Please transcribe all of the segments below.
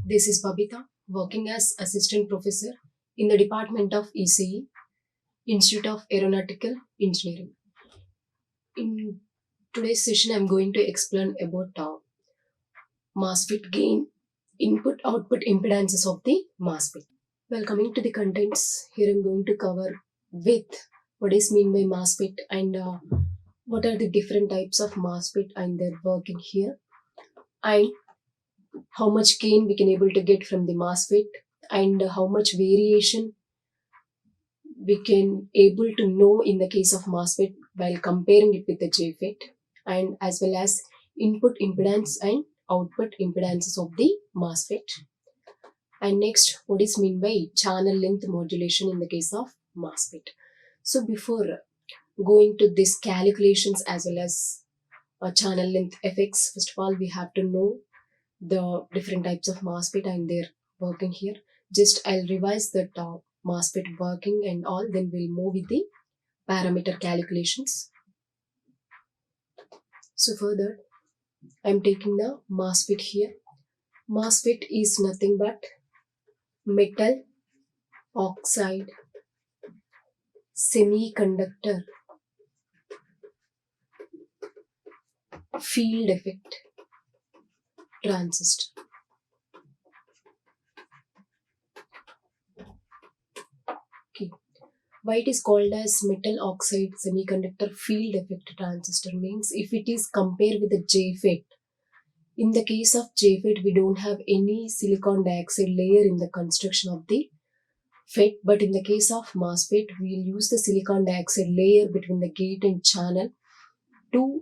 This is Babita, working as Assistant Professor in the Department of ECE, Institute of Aeronautical Engineering. In today's session, I'm going to explain about MOSFET gain, input-output impedances of the MOSFET. Well, coming to the contents, here I'm going to cover with what is mean by MOSFET and what are the different types of MOSFET and their working here, and how much gain we can able to get from the MOSFET and how much variation we can able to know in the case of MOSFET while comparing it with the JFET, and as well as input impedance and output impedances of the MOSFET. And next, what is mean by channel length modulation in the case of MOSFET. So before going to these calculations as well as channel length effects, first of all we have to know the different types of MOSFET and their working here. Just I'll revise the MOSFET working and all, then we'll move with the parameter calculations. So further, I'm taking the MOSFET here. MOSFET is nothing but metal oxide semiconductor field effect transistor. Okay. Why it is called as metal oxide semiconductor field effect transistor means if it is compared with the JFET, in the case of JFET we don't have any silicon dioxide layer in the construction of the FET, but in the case of MOSFET we will use the silicon dioxide layer between the gate and channel to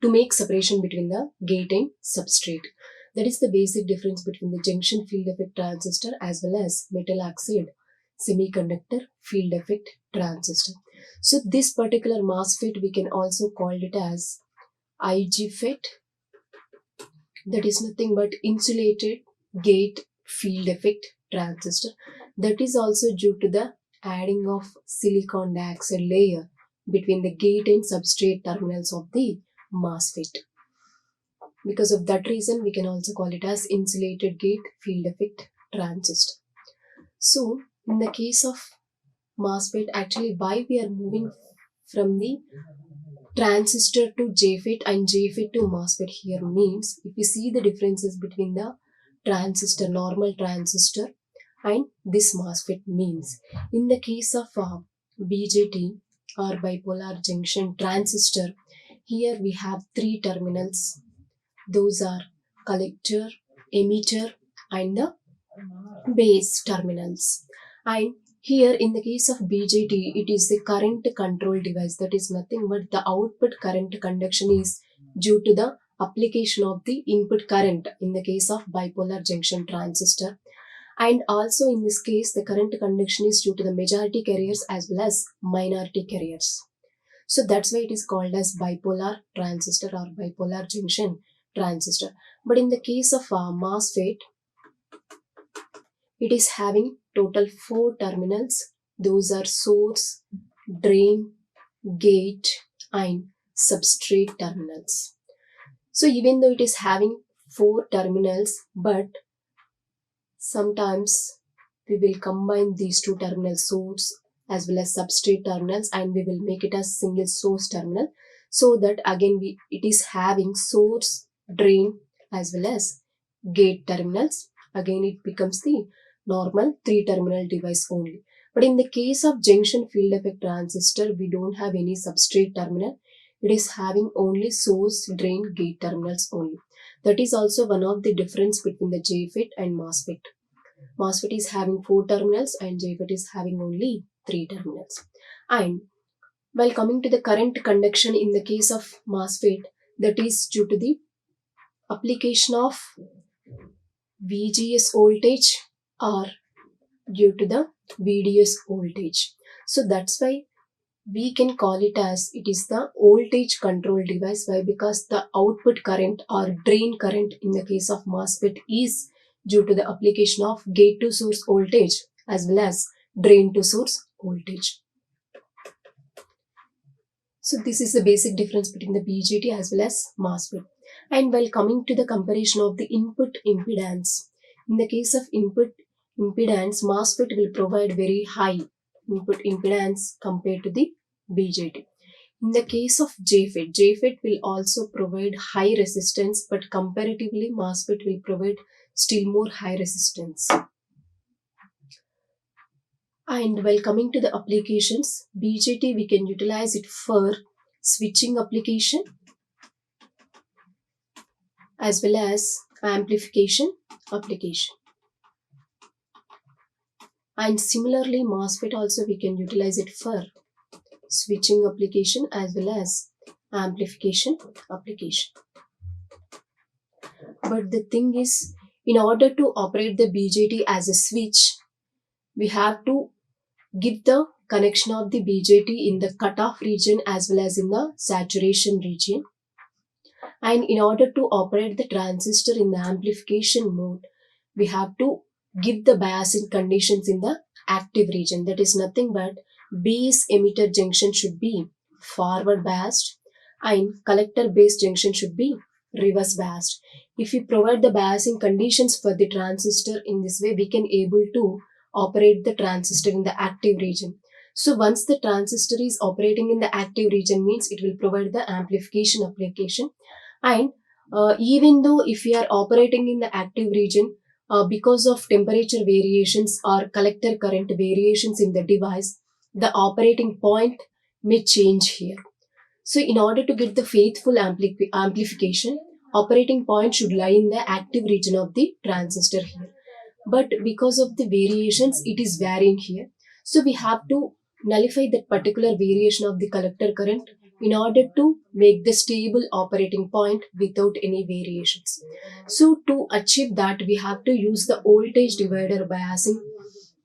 make separation between the gate and substrate. That is the basic difference between the junction field effect transistor as well as metal oxide semiconductor field effect transistor. So this particular MOSFET we can also call it as IGFET, that is nothing but insulated gate field effect transistor. That is also due to the adding of silicon dioxide layer between the gate and substrate terminals of the MOSFET. Because of that reason we can also call it as insulated gate field effect transistor. So in the case of MOSFET, actually why we are moving from the transistor to JFET and JFET to MOSFET here means, if you see the differences between the transistor, normal transistor and this MOSFET means, in the case of BJT or bipolar junction transistor, here we have three terminals. Those are collector, emitter and the base terminals. And here in the case of BJT, it is the current control device, that is nothing but the output current conduction is due to the application of the input current in the case of bipolar junction transistor. And also in this case, the current conduction is due to the majority carriers as well as minority carriers. So that's why it is called as bipolar transistor or bipolar junction transistor. But in the case of MOSFET, it is having total 4 terminals. Those are source, drain, gate and substrate terminals. So even though it is having 4 terminals, but sometimes we will combine these 2 terminals, source as well as substrate terminals, and we will make it as single source terminal, so that again it is having source, drain as well as gate terminals. Again it becomes the normal 3 terminal device only. But in the case of junction field effect transistor, we don't have any substrate terminal. It is having only source, drain, gate terminals only. That is also one of the difference between the JFET and MOSFET. MOSFET is having 4 terminals and JFET is having only 3 terminals. And while coming to the current conduction in the case of MOSFET, that is due to the application of VGS voltage or due to the VDS voltage. So that's why we can call it as it is the voltage control device. Why? Because the output current or drain current in the case of MOSFET is due to the application of gate to source voltage as well as drain to source voltage. So this is the basic difference between the BJT as well as MOSFET. And while coming to the comparison of the input impedance, in the case of input impedance, MOSFET will provide very high input impedance compared to the BJT. In the case of JFET, JFET will also provide high resistance, but comparatively MOSFET will provide still more high resistance. And while coming to the applications, BJT we can utilize it for switching application as well as amplification application. And similarly, MOSFET also we can utilize it for switching application as well as amplification application. But the thing is, in order to operate the BJT as a switch, we have to give the connection of the BJT in the cutoff region as well as in the saturation region. And in order to operate the transistor in the amplification mode, we have to give the biasing conditions in the active region. That is nothing but base emitter junction should be forward biased and collector base junction should be reverse biased. If we provide the biasing conditions for the transistor in this way, we can able to operate the transistor in the active region. So once the transistor is operating in the active region means it will provide the amplification application. And even though if we are operating in the active region, because of temperature variations or collector current variations in the device, the operating point may change here. So in order to get the faithful amplification, operating point should lie in the active region of the transistor here. But because of the variations, it is varying here. So we have to nullify that particular variation of the collector current in order to make the stable operating point without any variations. So to achieve that, we have to use the voltage divider biasing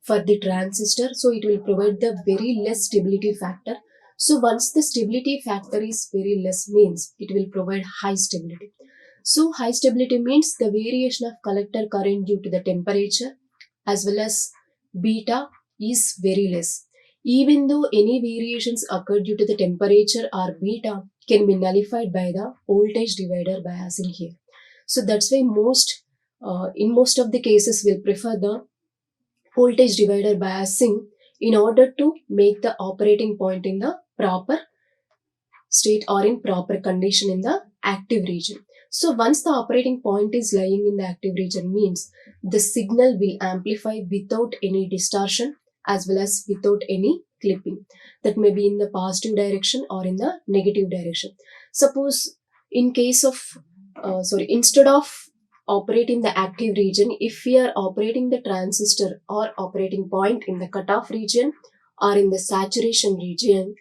for the transistor. So it will provide the very less stability factor. So once the stability factor is very less means it will provide high stability. So high stability means the variation of collector current due to the temperature as well as beta is very less. Even though any variations occur due to the temperature or beta can be nullified by the voltage divider biasing here. So that's why in most of the cases we'll prefer the voltage divider biasing in order to make the operating point in the proper state or in proper condition in the active region. So once the operating point is lying in the active region means the signal will amplify without any distortion as well as without any clipping. That may be in the positive direction or in the negative direction. Suppose in case of, instead of operating the active region, if we are operating the transistor or operating point in the cutoff region or in the saturation region,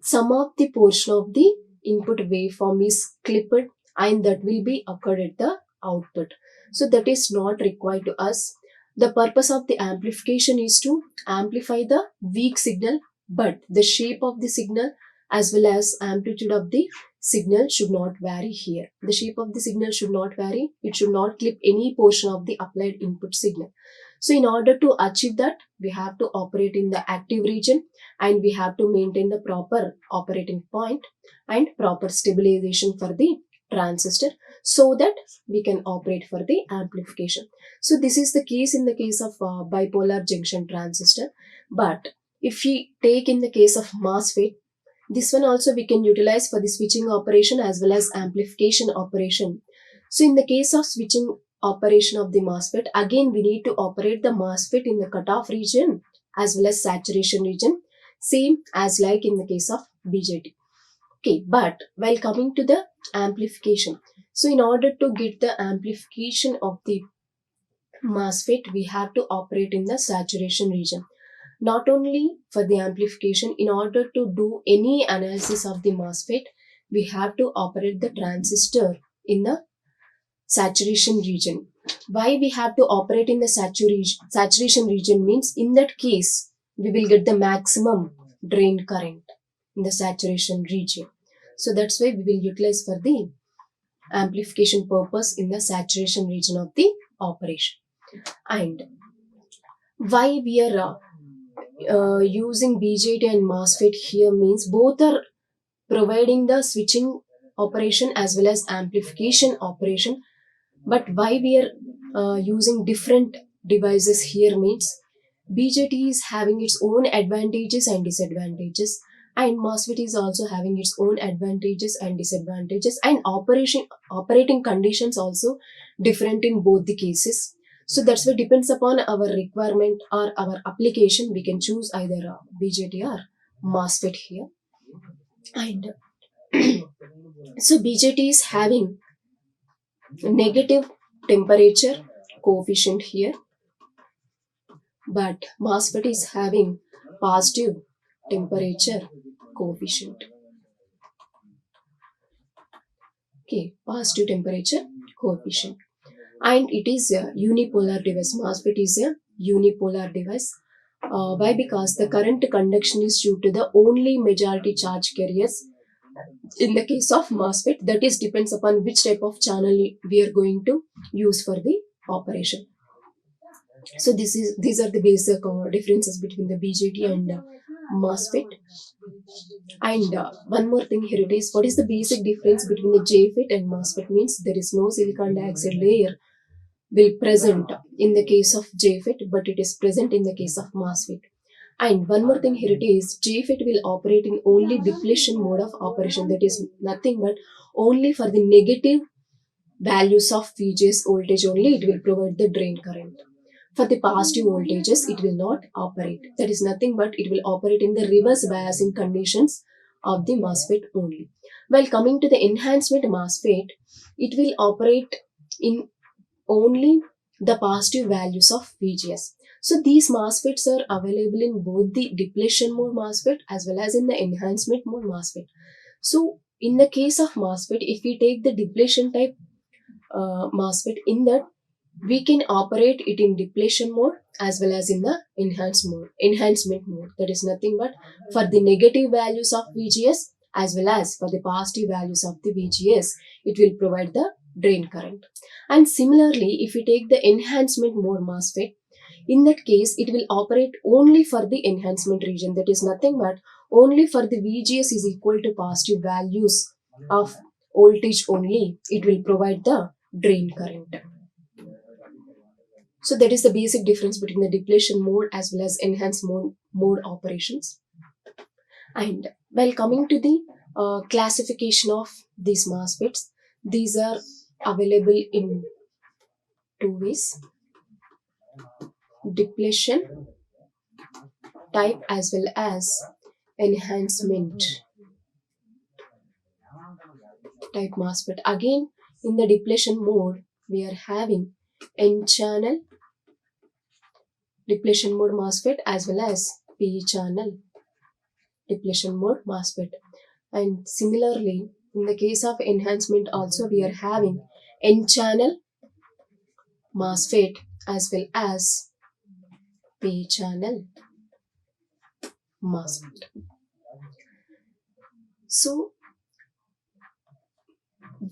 some of the portion of the input waveform is clipped and that will be occurred at the output. So that is not required to us. The purpose of the amplification is to amplify the weak signal, but the shape of the signal as well as amplitude of the signal should not vary here. The shape of the signal should not vary. It should not clip any portion of the applied input signal. So in order to achieve that, we have to operate in the active region and we have to maintain the proper operating point and proper stabilization for the transistor so that we can operate for the amplification. So this is the case in the case of bipolar junction transistor. But if we take in the case of MOSFET, this one also we can utilize for the switching operation as well as amplification operation. So in the case of switching operation of the MOSFET, again we need to operate the MOSFET in the cutoff region as well as saturation region, same as like in the case of BJT. Okay, but while coming to the amplification, so in order to get the amplification of the MOSFET, we have to operate in the saturation region. Not only for the amplification, in order to do any analysis of the MOSFET, we have to operate the transistor in the saturation region. Why we have to operate in the saturation region means in that case, we will get the maximum drain current in the saturation region. So that's why we will utilize for the amplification purpose in the saturation region of the operation. And why we are using BJT and MOSFET here means both are providing the switching operation as well as amplification operation. But why we are using different devices here means BJT is having its own advantages and disadvantages, and MOSFET is also having its own advantages and disadvantages, and operating conditions also different in both the cases. So that's why depends upon our requirement or our application, we can choose either BJT or MOSFET here. And so BJT is having negative temperature coefficient here, but MOSFET is having positive temperature coefficient. Okay, positive temperature coefficient. And it is a unipolar device. MOSFET is a unipolar device. Why? Because the current conduction is due to the only majority charge carriers. In the case of MOSFET, that is depends upon which type of channel we are going to use for the operation. So these are the basic differences between the BJT and MOSFET. And one more thing here it is, what is the basic difference between the JFET and MOSFET means there is no silicon dioxide layer will present in the case of JFET, but it is present in the case of MOSFET. And one more thing here it is, JFET will operate in only depletion mode of operation, that is nothing but only for the negative values of VGS voltage only it will provide the drain current. For the positive voltages, it will not operate. That is nothing but it will operate in the reverse biasing conditions of the MOSFET only. While coming to the enhancement MOSFET, it will operate in only the positive values of VGS. So these MOSFETs are available in both the depletion mode MOSFET as well as in the enhancement mode MOSFET. So in the case of MOSFET, if we take the depletion type MOSFET, in that we can operate it in depletion mode as well as in the enhancement mode. That is nothing but for the negative values of VGS as well as for the positive values of the VGS, it will provide the drain current. And similarly, if we take the enhancement mode MOSFET, in that case, it will operate only for the enhancement region. That is nothing but only for the VGS is equal to positive values of voltage only, it will provide the drain current. So that is the basic difference between the depletion mode as well as enhanced mode operations. And while coming to the classification of these MOSFETs, these are available in two ways: depletion type as well as enhancement type MOSFET. Again, in the depletion mode, we are having N-channel depletion mode MOSFET as well as P-channel depletion mode MOSFET. And similarly, in the case of enhancement also, we are having N-channel MOSFET as well as P-channel MOSFET. So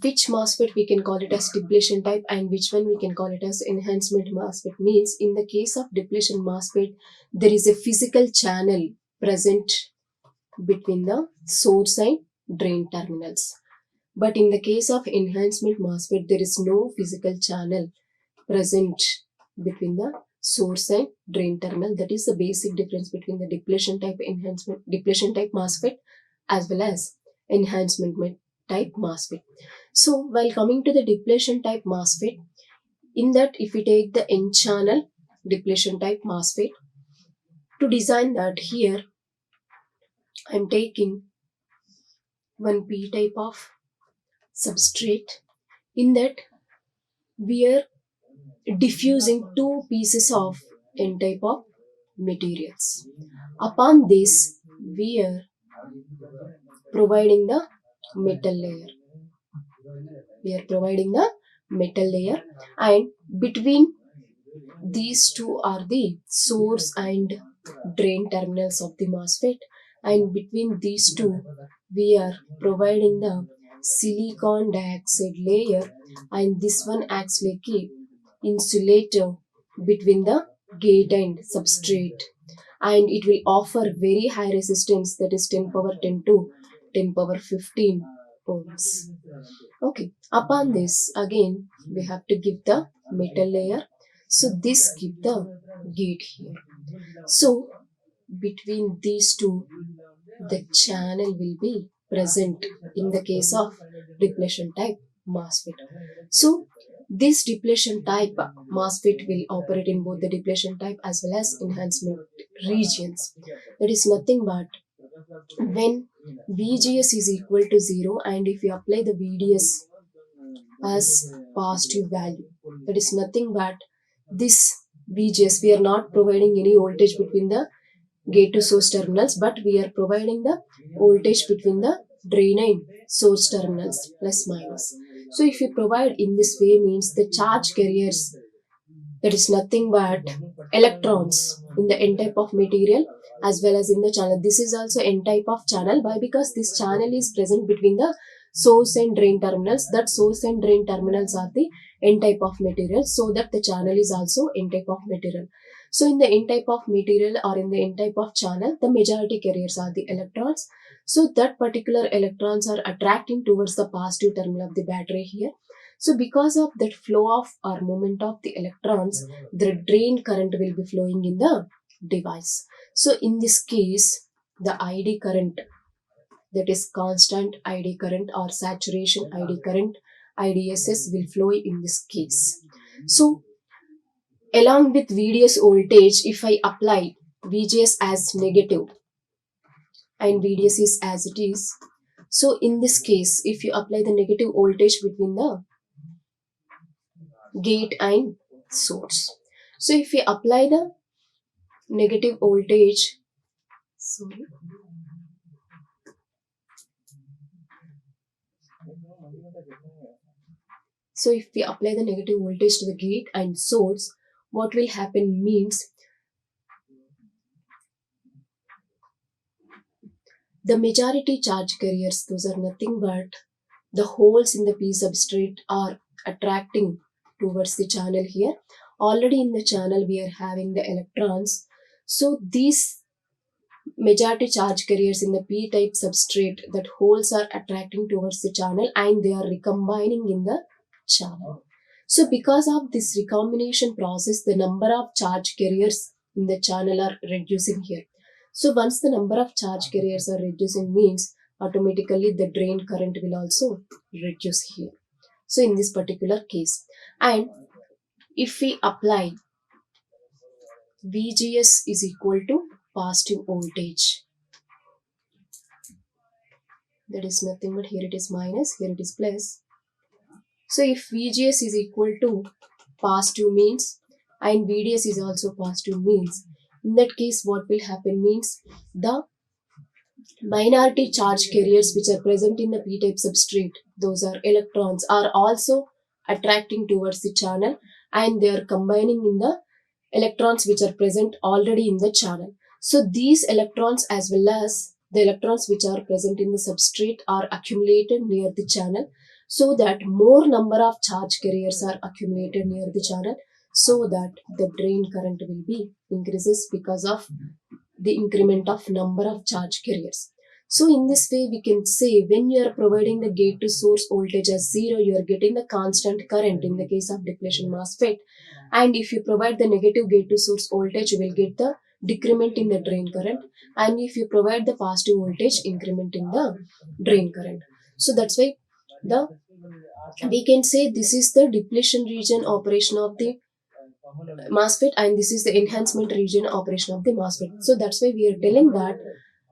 which MOSFET we can call it as depletion type and which one we can call it as enhancement MOSFET means, in the case of depletion MOSFET, there is a physical channel present between the source and drain terminals. But in the case of enhancement MOSFET, there is no physical channel present between the source and drain terminal. That is the basic difference between the depletion type MOSFET as well as enhancement type MOSFET. So while coming to the depletion type MOSFET, in that if we take the N-channel depletion type MOSFET, to design that here, I am taking one P-type of substrate. In that we are diffusing two pieces of N-type of materials. Upon this, we are providing the metal layer. And between these two are the source and drain terminals of the MOSFET, and between these two we are providing the silicon dioxide layer, and this one acts like a insulator between the gate and substrate, and it will offer very high resistance, that is 10 power 10 to 10 power 15 ohms. Okay, upon this again we have to give the metal layer. So this give the gate here. So between these two, the channel will be present in the case of depletion type MOSFET. So this depletion type MOSFET will operate in both the depletion type as well as enhancement regions. That is nothing but when VGS is equal to 0 and if you apply the VDS as positive value, that is nothing but this VGS, we are not providing any voltage between the gate to source terminals, but we are providing the voltage between the drain and source terminals plus minus. So if you provide in this way means the charge carriers, that is nothing but electrons in the n type of material as well as in the channel. This is also n type of channel. Why? Because this channel is present between the source and drain terminals. That source and drain terminals are the n type of material, so that the channel is also n type of material. So in the n type of material or in the n type of channel, the majority carriers are the electrons. So that particular electrons are attracting towards the positive terminal of the battery here. So because of that flow of or movement of the electrons, the drain current will be flowing in the device. So in this case, the ID current, that is constant ID current or saturation ID current, IDSS, will flow in this case. So along with VDS voltage, if I apply VGS as negative and VDS is as it is, so in this case, if you apply the negative voltage between the gate and source, so if we apply the negative voltage, sorry, so if we apply the negative voltage to the gate and source, what will happen means the majority charge carriers, those are nothing but the holes in the P substrate, are attracting towards the channel here. Already in the channel we are having the electrons. So these majority charge carriers in the P type substrate, that holes are attracting towards the channel and they are recombining in the channel. So because of this recombination process, the number of charge carriers in the channel are reducing here. So once the number of charge carriers are reducing means automatically the drain current will also reduce here. So in this particular case, and if we apply VGS is equal to positive voltage, that is nothing but here it is minus, here it is plus. So if VGS is equal to positive means and VDS is also positive means, in that case what will happen means the minority charge carriers which are present in the p-type substrate, those are electrons, are also attracting towards the channel and they are combining in the electrons which are present already in the channel. So these electrons as well as the electrons which are present in the substrate are accumulated near the channel, so that more number of charge carriers are accumulated near the channel, so that the drain current will be increases because of the increment of number of charge carriers. So in this way we can say when you are providing the gate to source voltage as 0, you are getting the constant current in the case of depletion MOSFET, and if you provide the negative gate to source voltage, you will get the decrement in the drain current, and if you provide the positive voltage, increment in the drain current. So that's why the we can say this is the depletion region operation of the MOSFET and this is the enhancement region operation of the MOSFET. So that's why we are telling that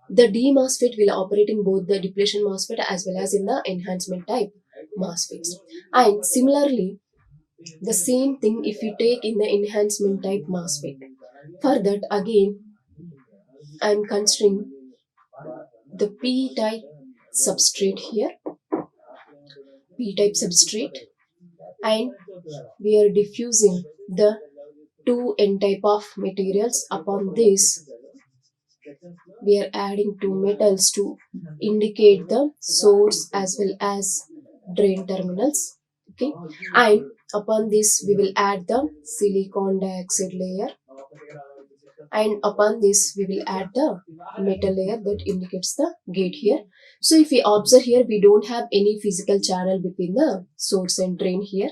the D MOSFET will operate in both the depletion MOSFET as well as in the enhancement type MOSFETs. And similarly, the same thing if we take in the enhancement type MOSFET. For that again, I am considering the P-type substrate here, P-type substrate, and we are diffusing the two N-type of materials. Upon this, we are adding two metals to indicate the source as well as drain terminals. Okay, and upon this we will add the silicon dioxide layer. and upon this we will add the metal layer that indicates the gate here. So if we observe here, we don't have any physical channel between the source and drain here.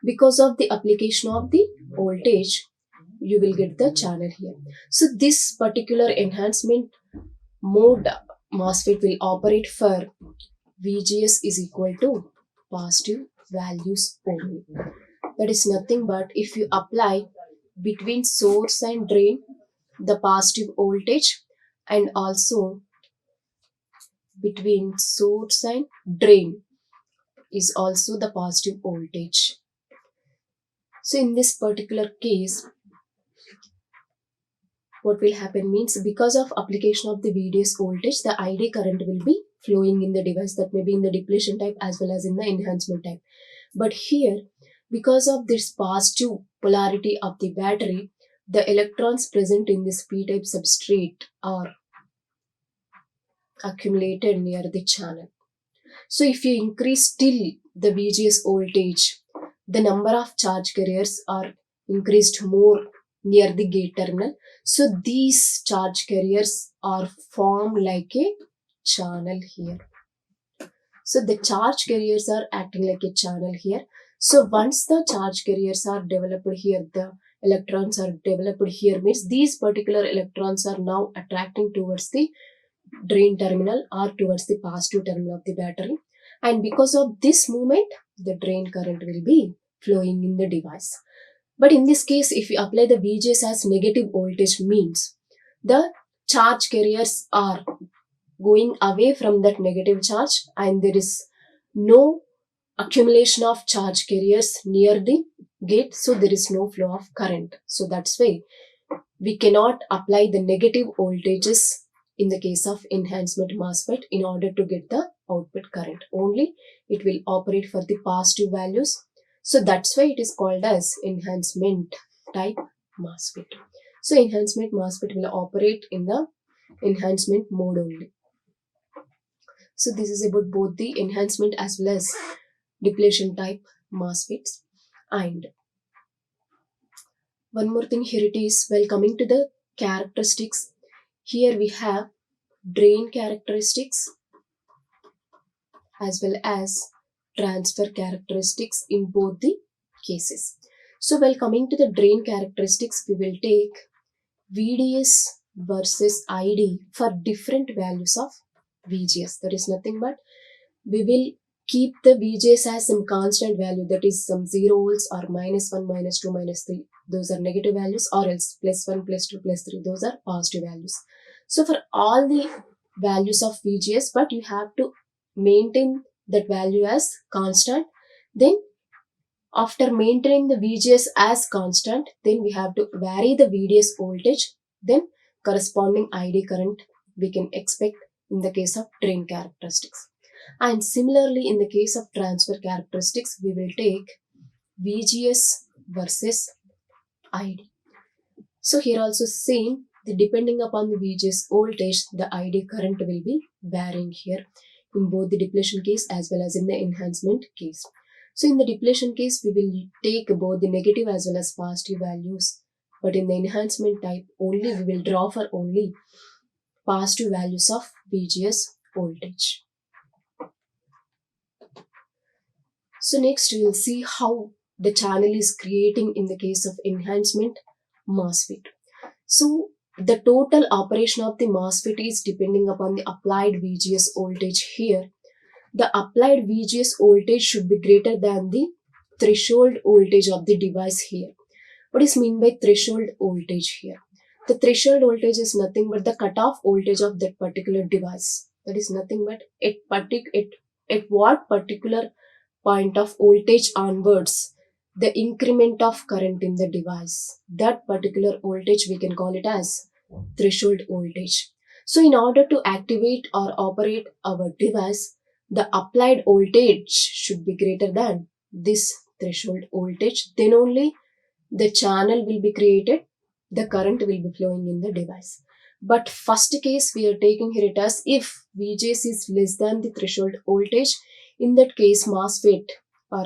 Because of the application of the voltage, you will get the channel here. So this particular enhancement mode MOSFET will operate for VGS is equal to positive values only. That is nothing but if you apply between source and drain the positive voltage, and also between source and drain is also the positive voltage. So in this particular case, what will happen means, because of application of the VDS voltage, the ID current will be flowing in the device, that may be in the depletion type as well as in the enhancement type. But here, because of this positive polarity of the battery, the electrons present in this p-type substrate are accumulated near the channel. So if you increase still the VGS voltage, the number of charge carriers are increased more near the gate terminal. So these charge carriers are formed like a channel here. So the charge carriers are acting like a channel here. So once the charge carriers are developed here, the electrons are developed here, means these particular electrons are now attracting towards the drain terminal or towards the positive terminal of the battery. And because of this movement, the drain current will be flowing in the device. But in this case, if you apply the VGS as negative voltage, means the charge carriers are going away from that negative charge, and there is no accumulation of charge carriers near the gate, so there is no flow of current. So that's why we cannot apply the negative voltages in the case of enhancement MOSFET in order to get the output current. Only it will operate for the positive values. So that's why it is called as enhancement type MOSFET. So enhancement MOSFET will operate in the enhancement mode only. So this is about both the enhancement as well as depletion type MOSFETs. And one more thing here it is, while coming to the characteristics, here we have drain characteristics as well as transfer characteristics in both the cases. So while coming to the drain characteristics, we will take VDS versus ID for different values of VGS. That is nothing but we will keep the VGS as some constant value, that is some 0 volts or -1, -2, -3. Those are negative values, or else +1, +2, +3. Those are positive values. So for all the values of VGS, but you have to maintain that value as constant. Then after maintaining the VGS as constant, then we have to vary the VDS voltage, then corresponding ID current we can expect in the case of drain characteristics. And similarly, in the case of transfer characteristics, we will take VGS versus ID. So here also same, depending upon the VGS voltage, the ID current will be varying here in both the depletion case as well as in the enhancement case. So in the depletion case, we will take both the negative as well as positive values. But in the enhancement type, only we will draw for only positive values of VGS voltage. So next we will see how the channel is creating in the case of enhancement MOSFET. So the total operation of the MOSFET is depending upon the applied VGS voltage here. The applied VGS voltage should be greater than the threshold voltage of the device here. What is meant by threshold voltage here? The threshold voltage is nothing but the cutoff voltage of that particular device. That is nothing but at what particular point of voltage onwards, the increment of current in the device, that particular voltage we can call it as threshold voltage. So in order to activate or operate our device, the applied voltage should be greater than this threshold voltage. Then only the channel will be created, the current will be flowing in the device. But first case we are taking here it as if VGS is less than the threshold voltage. In that case, MOSFET or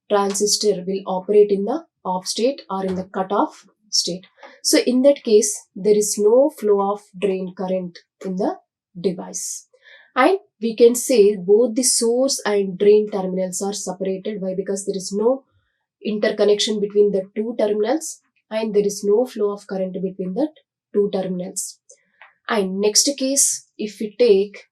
transistor will operate in the off state or in the cutoff state. So in that case, there is no flow of drain current in the device. And we can say both the source and drain terminals are separated. Why? Because there is no interconnection between the two terminals and there is no flow of current between the two terminals. And next case, if we take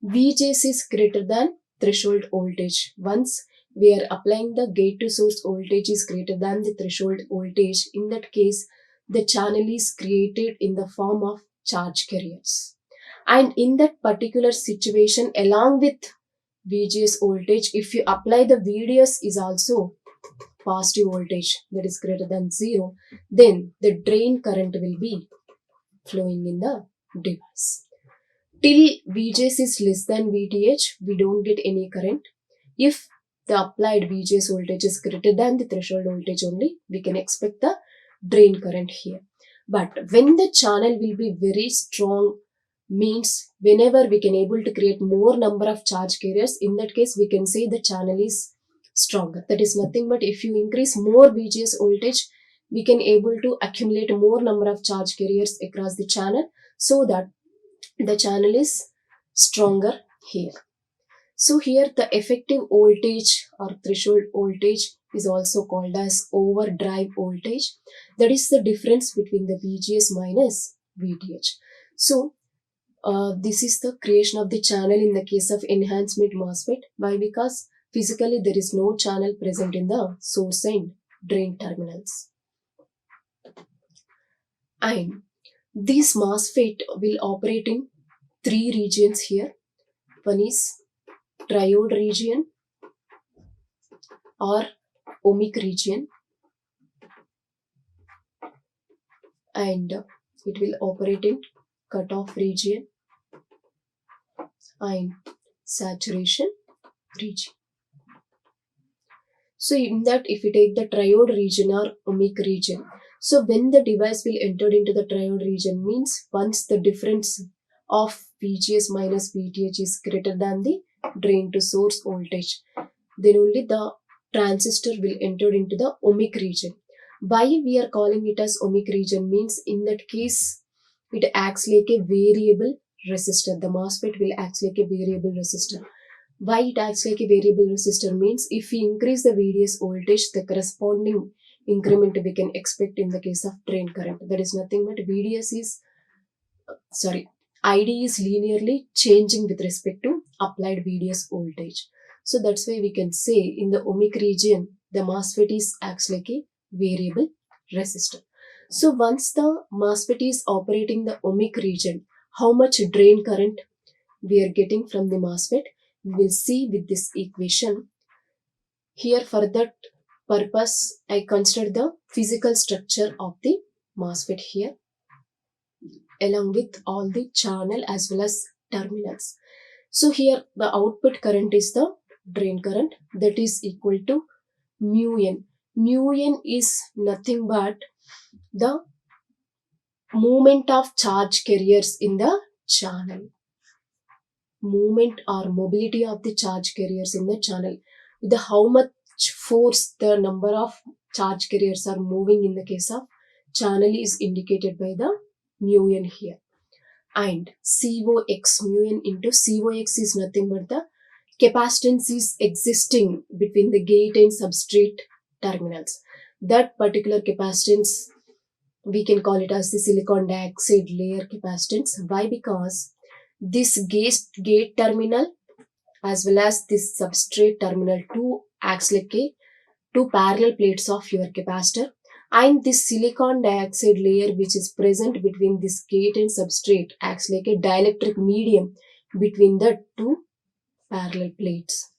VGS is greater than threshold voltage. Once we are applying the gate to source voltage is greater than the threshold voltage, in that case, the channel is created in the form of charge carriers. And in that particular situation, along with VGS voltage, if you apply the VDS is also positive voltage that is greater than 0, then the drain current will be flowing in the device. Till VGS is less than VTH, we don't get any current. If the applied VGS voltage is greater than the threshold voltage only, we can expect the drain current here. But when the channel will be very strong, means whenever we can able to create more number of charge carriers, in that case we can say the channel is stronger. That is nothing but if you increase more VGS voltage, we can able to accumulate more number of charge carriers across the channel so that the channel is stronger here. So here the effective voltage or threshold voltage is also called as overdrive voltage. That is the difference between the VGS minus VTH. So this is the creation of the channel in the case of enhancement MOSFET. Why? Because physically there is no channel present in the source and drain terminals. And this MOSFET will operate in three regions here. One is triode region or ohmic region, and it will operate in cutoff region and saturation region. So in that, if we take the triode region or ohmic region, so when the device will enter into the triode region means once the difference of VGS minus VTH is greater than the drain to source voltage, then only the transistor will enter into the ohmic region. Why we are calling it as ohmic region means in that case it acts like a variable resistor. The MOSFET will act like a variable resistor. Why it acts like a variable resistor means if we increase the VDS voltage, the corresponding increment we can expect in the case of drain current. That is nothing but ID is linearly changing with respect to applied VDS voltage. So that's why we can say in the ohmic region, the MOSFET acts like a variable resistor. So once the MOSFET is operating the ohmic region, how much drain current we are getting from the MOSFET, we will see with this equation. Here for that purpose, I consider the physical structure of the MOSFET here, along with all the channel as well as terminals. So here the output current is the drain current, that is equal to mu n. Mu n is nothing but the movement of charge carriers in the channel. Movement or mobility of the charge carriers in the channel. With the how much force the number of charge carriers are moving in the case of channel is indicated by the mu n here. And COX, mu n into COX is nothing but the capacitance is existing between the gate and substrate terminals. That particular capacitance we can call it as the silicon dioxide layer capacitance. Why? Because this gate terminal as well as this substrate terminal 2 acts like a two parallel plates of your capacitor, and this silicon dioxide layer which is present between this gate and substrate acts like a dielectric medium between the two parallel plates.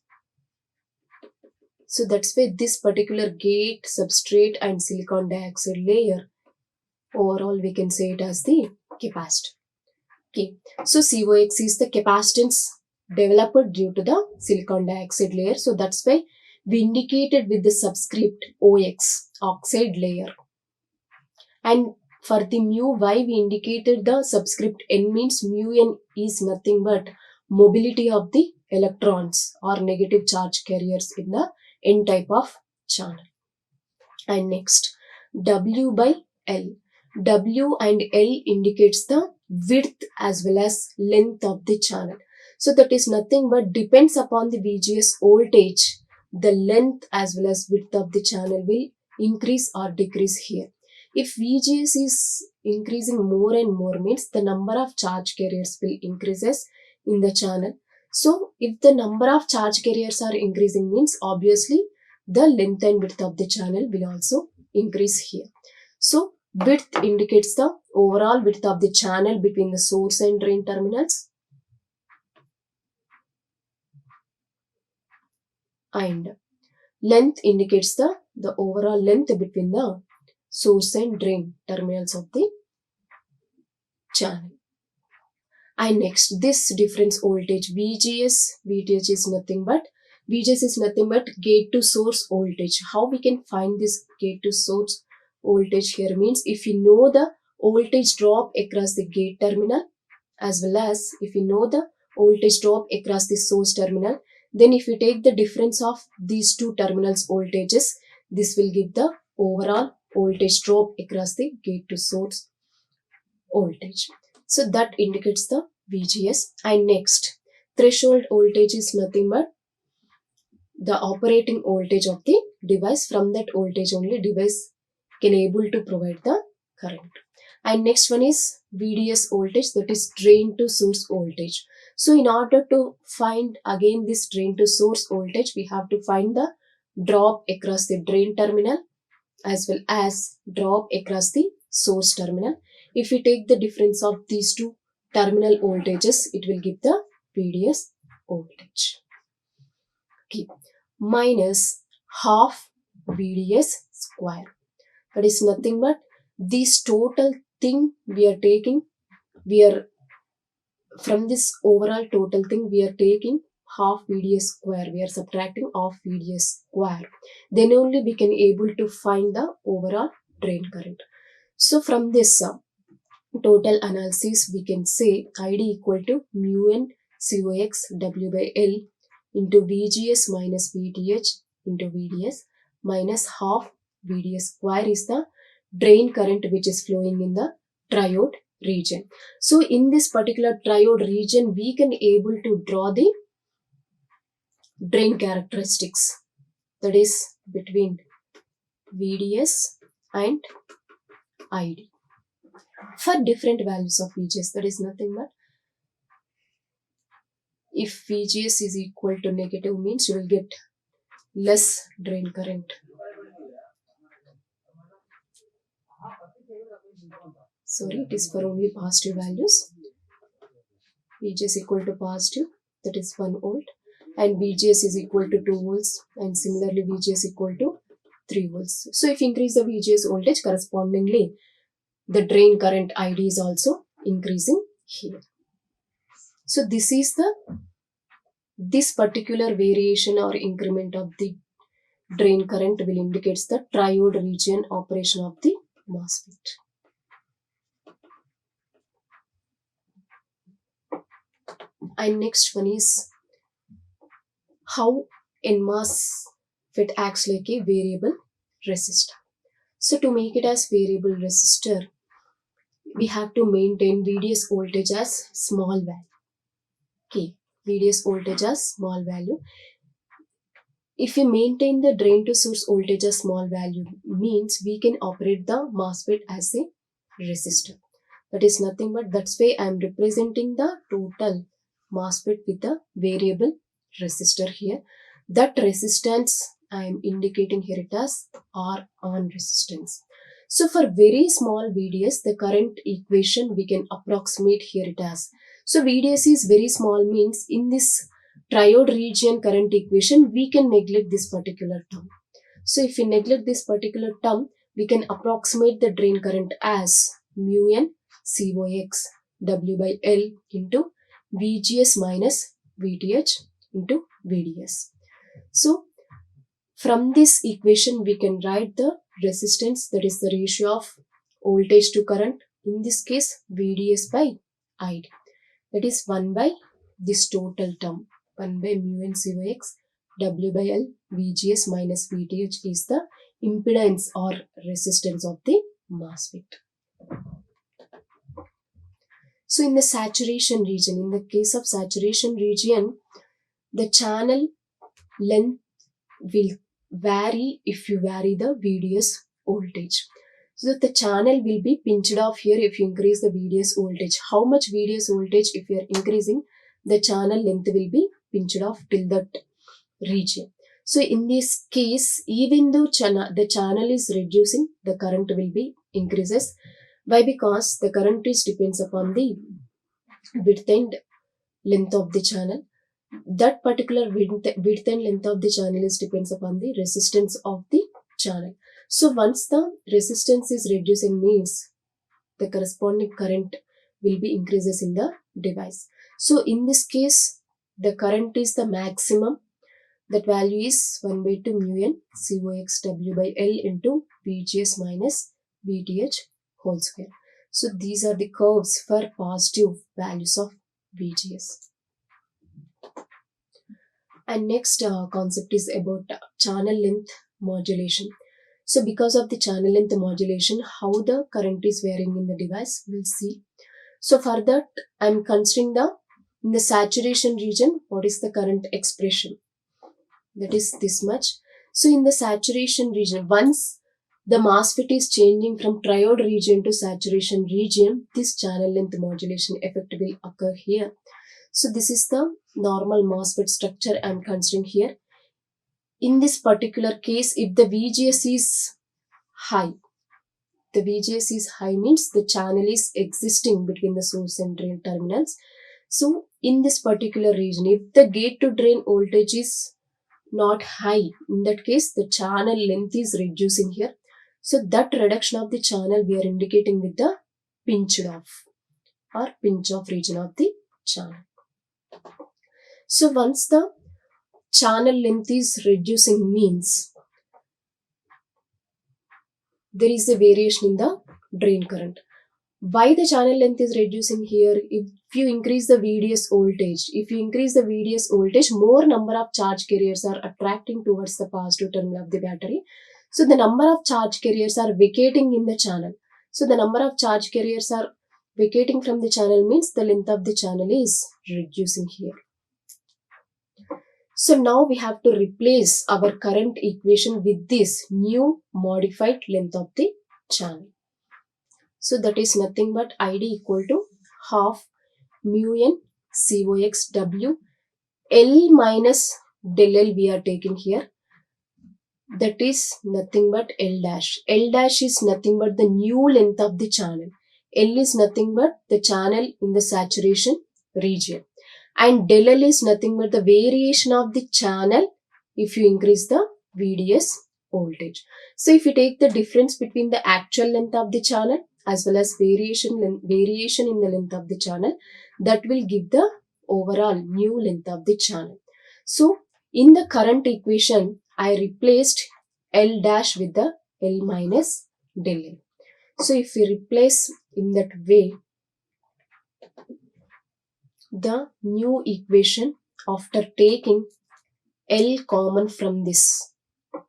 So that's why this particular gate, substrate and silicon dioxide layer, overall we can say it as the capacitor. Okay, so COX is the capacitance developed due to the silicon dioxide layer. So that's why we indicated with the subscript OX, oxide layer. And for the mu, why we indicated the subscript N means mu N is nothing but mobility of the electrons or negative charge carriers in the N type of channel. And next, W by L. W and L indicates the width as well as length of the channel. So that is nothing but depends upon the VGS voltage. The length as well as width of the channel will increase or decrease here. If VGS is increasing more and more means the number of charge carriers will increases in the channel. So if the number of charge carriers are increasing means obviously the length and width of the channel will also increase here. So width indicates the overall width of the channel between the source and drain terminals, and length indicates the overall length between the source and drain terminals of the channel. And next, this difference voltage VTH is nothing but gate to source voltage. How we can find this gate to source voltage here means if you know the voltage drop across the gate terminal as well as if you know the voltage drop across the source terminal, then if you take the difference of these two terminals voltages, this will give the overall voltage drop across the gate to source voltage. So that indicates the VGS. And next, threshold voltage is nothing but the operating voltage of the device. From that voltage only device can able to provide the current. And next one is VDS voltage, that is drain to source voltage. So in order to find again this drain to source voltage, we have to find the drop across the drain terminal as well as drop across the source terminal. If we take the difference of these two terminal voltages, it will give the VDS voltage. Okay. Minus half VDS square. That is nothing but this total thing we are taking, from this overall total thing we are taking half VDS square, we are subtracting half VDS square. Then only we can able to find the overall drain current. So from this total analysis, we can say ID equal to mu n COX W by L into VGS minus VTH into VDS minus half VDS square is the drain current which is flowing in the triode region. So in this particular triode region, we can able to draw the drain characteristics, that is between VDS and ID for different values of VGS. That is nothing but if VGS is equal to negative means you will get less drain current. Sorry, it is for only positive values. VGS equal to positive, that is 1 volt, and VGS is equal to 2 volts, and similarly VGS equal to 3 volts. So if you increase the VGS voltage, correspondingly the drain current ID is also increasing here. So this particular variation or increment of the drain current will indicates the triode region operation of the MOSFET. And next one is how MOSFET acts like a variable resistor. So to make it as variable resistor, we have to maintain VDS voltage as small value. Okay, VDS voltage as small value. If we maintain the drain to source voltage as small value, means we can operate the MOSFET as a resistor. That is nothing but that's why I am representing the total MOSFET with the variable resistor here. That resistance I am indicating here it as R on resistance. So for very small VDS, the current equation we can approximate here it as. So VDS is very small means in this triode region current equation, we can neglect this particular term. So if we neglect this particular term, we can approximate the drain current as mu n COX W by L into VGS minus VTH into VDS. So from this equation, we can write the resistance, that is the ratio of voltage to current, in this case VDS by ID, that is 1 by this total term, 1 by mu n COX W by L VGS minus VTH is the impedance or resistance of the MOSFET. So in the saturation region, in the case of saturation region, the channel length will vary if you vary the VDS voltage. So the channel will be pinched off here if you increase the VDS voltage. How much VDS voltage if you are increasing, the channel length will be pinched off till that region. So in this case, even though the channel is reducing, the current will be increases. Why? Because the current is depends upon the width and length of the channel. That particular width and length of the channel is depends upon the resistance of the channel. So once the resistance is reducing means the corresponding current will be increases in the device. So in this case, the current is the maximum. That value is 1 by 2 mu n COX W by L into VGS minus VTH whole square. So these are the curves for positive values of VGS. And next concept is about channel length modulation. So because of the channel length modulation, how the current is varying in the device, we'll see. So for that, I'm considering in the saturation region, what is the current expression? That is this much. So in the saturation region, once the MOSFET is changing from triode region to saturation region, this channel length modulation effect will occur here. So this is the normal MOSFET structure I'm considering here. In this particular case, if the VGS is high, the VGS is high means the channel is existing between the source and drain terminals. So in this particular region, if the gate to drain voltage is not high, in that case the channel length is reducing here. So that reduction of the channel we are indicating with the pinched off or pinch off region of the channel. So once the channel length is reducing means there is a variation in the drain current. Why the channel length is reducing here? If you increase the VDS voltage, more number of charge carriers are attracting towards the positive terminal of the battery. So the number of charge carriers are vacating in the channel. So the number of charge carriers are vacating from the channel means the length of the channel is reducing here. So now we have to replace our current equation with this new modified length of the channel. So that is nothing but ID equal to half mu n COX W L minus del L we are taking here. That is nothing but L dash. L dash is nothing but the new length of the channel. L is nothing but the channel in the saturation region. And del L is nothing but the variation of the channel if you increase the VDS voltage. So if you take the difference between the actual length of the channel as well as variation in the length of the channel, that will give the overall new length of the channel. So in the current equation, I replaced L dash with the L minus del L. So if we replace in that way, the new equation after taking L common from this, if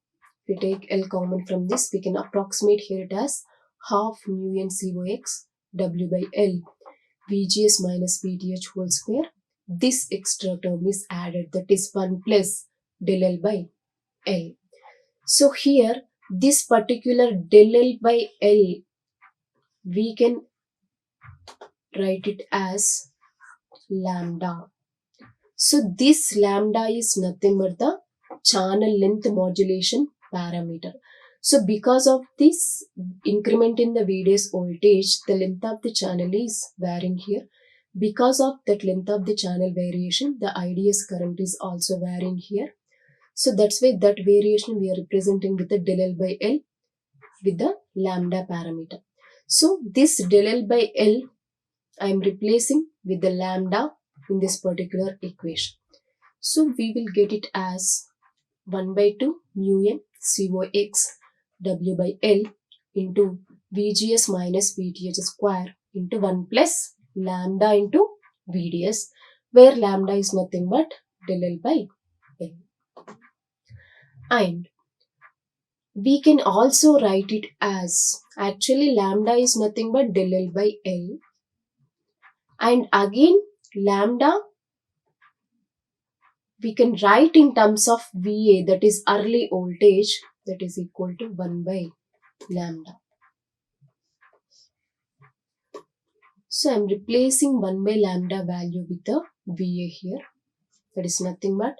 we take L common from this, we can approximate here it as half mu n COX W by L VGS minus VTH whole square. This extra term is added, that is 1 plus del L by L. So here this particular del L by L, we can write it as lambda. So this lambda is nothing but the channel length modulation parameter. So because of this increment in the VDS voltage, the length of the channel is varying here. Because of that length of the channel variation, the IDS current is also varying here. So that's why that variation we are representing with the del L by L with the lambda parameter. So this del L by L I am replacing with the lambda in this particular equation. So we will get it as 1 by 2 mu n COX W by L into VGS minus VTH square into 1 plus lambda into VDS, where lambda is nothing but del L by L. And We can also write it as, actually lambda is nothing but del L by L, and again lambda we can write in terms of VA, that is early voltage, that is equal to 1 by lambda. So I'm replacing 1 by lambda value with the VA here. That is nothing but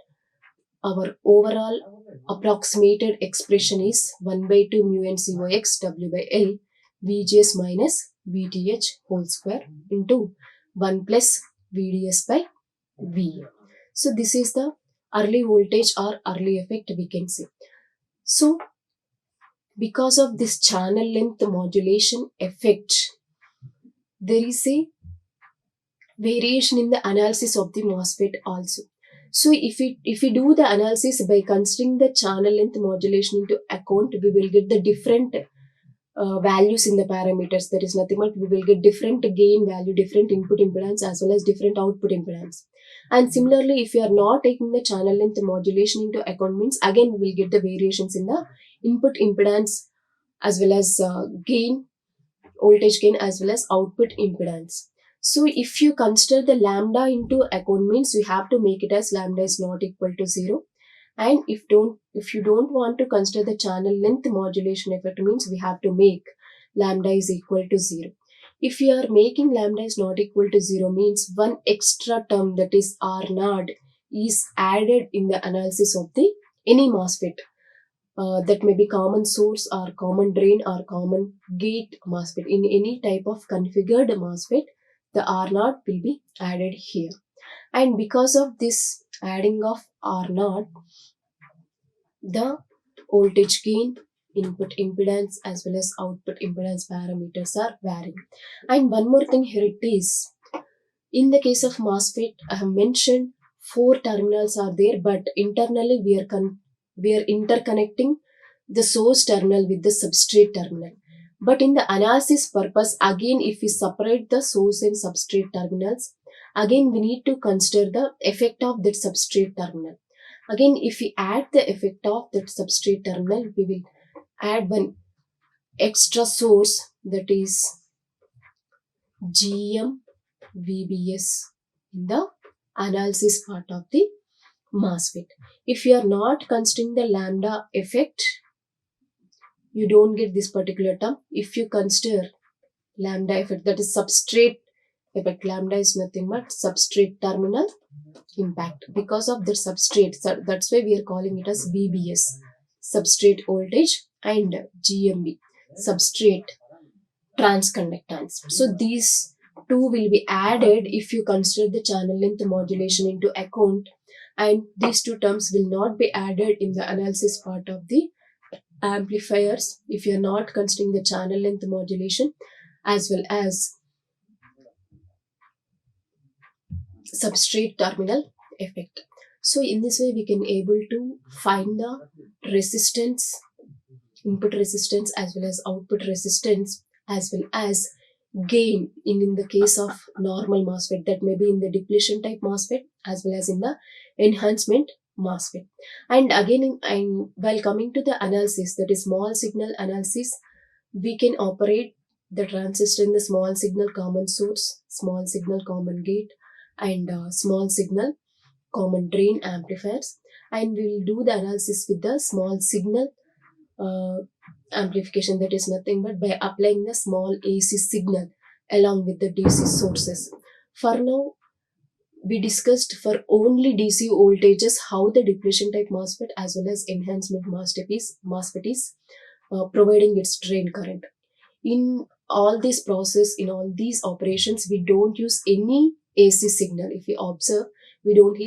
our overall approximated expression is 1 by 2 mu n COX W by L VGS minus VTH whole square into 1 plus VDS by V. So this is the early voltage or early effect we can say. So because of this channel length modulation effect, there is a variation in the analysis of the MOSFET also. So if we do the analysis by considering the channel length modulation into account, we will get the different values in the parameters. That is nothing but we will get different gain value, different input impedance as well as different output impedance. And similarly, if you are not taking the channel length modulation into account, means again we will get the variations in the input impedance as well as gain, voltage gain as well as output impedance. So if you consider the lambda into account, means we have to make it as lambda is not equal to 0. And if you don't want to consider the channel length modulation effect, means we have to make lambda is equal to 0. If you are making lambda is not equal to 0, means one extra term, that is R naught, is added in the analysis of the any MOSFET. That may be common source or common drain or common gate MOSFET. In any type of configured MOSFET, the R naught will be added here. And because of this adding of R naught, the voltage gain, input impedance as well as output impedance parameters are varying. And one more thing here it is, in the case of MOSFET, I have mentioned 4 terminals are there, but internally we are interconnecting the source terminal with the substrate terminal. But in the analysis purpose, again if we separate the source and substrate terminals, again we need to consider the effect of that substrate terminal. Again, if we add the effect of that substrate terminal, we will add one extra source, that is GM VBS in the analysis part of the MOSFET. If you are not considering the lambda effect, you don't get this particular term. If you consider lambda effect, that is substrate effect, lambda is nothing but substrate terminal impact. Because of the substrate, so that's why we are calling it as VBS, substrate voltage, and GMV, substrate transconductance. So these two will be added if you consider the channel length modulation into account, and these two terms will not be added in the analysis part of the amplifiers if you are not considering the channel length modulation as well as substrate terminal effect. So in this way we can able to find the resistance, input resistance as well as output resistance as well as gain in the case of normal MOSFET, that may be in the depletion type MOSFET as well as in the enhancement MOSFET. And again, while coming to the analysis, that is small signal analysis, we can operate the transistor in the small signal common source, small signal common gate, and small signal common drain amplifiers. And we will do the analysis with the small signal amplification, that is nothing but by applying the small AC signal along with the DC sources. For now, we discussed for only DC voltages how the depletion type MOSFET as well as enhancement MOSFET is providing its drain current. In all this process, in all these operations, we don't use any AC signal. If we observe, we don't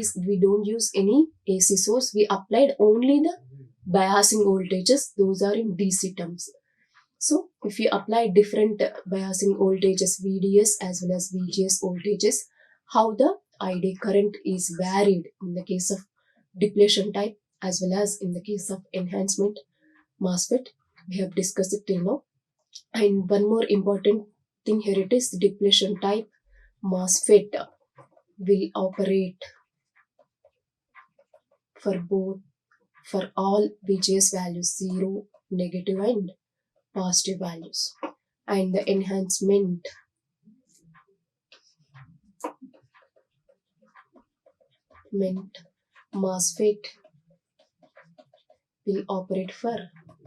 use any AC source. We applied only the biasing voltages. Those are in DC terms. So if you apply different biasing voltages, VDS as well as VGS voltages, how the ID current is varied in the case of depletion type as well as in the case of enhancement MOSFET, we have discussed it till now. And one more important thing here, it is depletion type MOSFET will operate for all VGS values 0, negative and positive values. And the enhancement MOSFET will operate for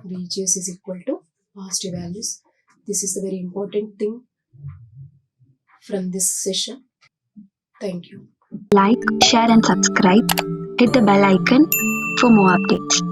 VGS is equal to positive values. This is the very important thing from this session. Thank you. Like, share and subscribe. Hit the bell icon for more updates.